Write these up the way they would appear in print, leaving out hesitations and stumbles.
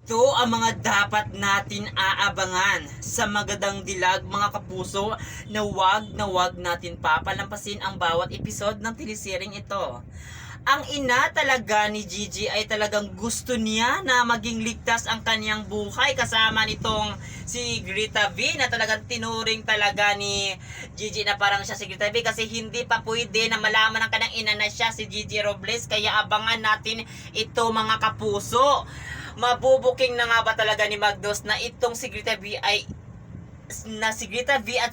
Ito ang mga dapat natin aabangan sa Magadang Dilag, mga kapuso, na wag natin papalampasin ang bawat episode ng teleseryeng ito. Ang ina talaga ni Gigi ay talagang gusto niya na maging ligtas ang kanyang buhay kasama nitong si Grita V na talagang tinuring talaga ni Gigi na parang siya si Grita V kasi hindi pa pwede na malaman ng kanyang ina na siya si Gigi Robles, kaya abangan natin ito, mga kapuso. Mabubuking na nga ba talaga ni Magdos na itong si Grita V at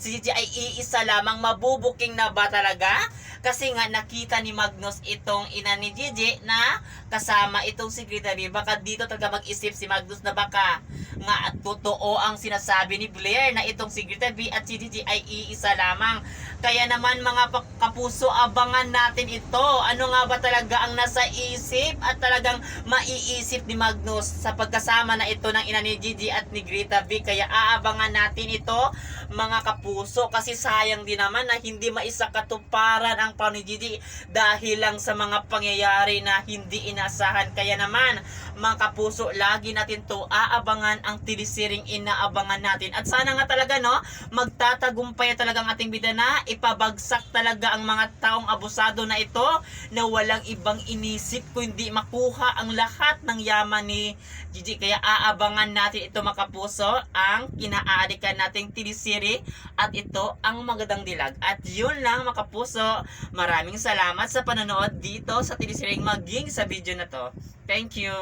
si Gigi ay iisa lamang? Mabubuking na ba talaga? Kasi nga nakita ni Magnus itong ina ni Gigi na kasama itong si Grita V. Baka dito talaga mag-isip si Magnus na baka nga totoo ang sinasabi ni Blair na itong si Grita V at si Gigi ay iisa lamang. Kaya naman, mga kapuso, abangan natin ito. Ano nga ba talaga ang nasa isip at talagang maiisip ni Magnus sa pagkasama na ito ng ina ni Gigi at ni Grita V. Kaya aabangan natin ito, mga kapuso, kasi sayang din naman na hindi maisakatuparan ang plano ni Gigi dahil lang sa mga pangyayari na hindi inasahan. Kaya naman, mga kapuso, lagi natin to aabangan ang teleseryeng inaabangan natin. At sana nga talaga, no, magtatagumpay talaga ang ating bida na ipabagsak talaga ang mga taong abusado na ito na walang ibang inisip kundi makuha ang lahat ng yaman ni Gigi. Kaya aabangan natin ito, mga kapuso, ang kinaadikan nating teleserye at ito ang Magadang Dilag. At yun lang, mga kapuso, maraming salamat sa panonood dito sa teleseryeng maging sa video na to. Thank you.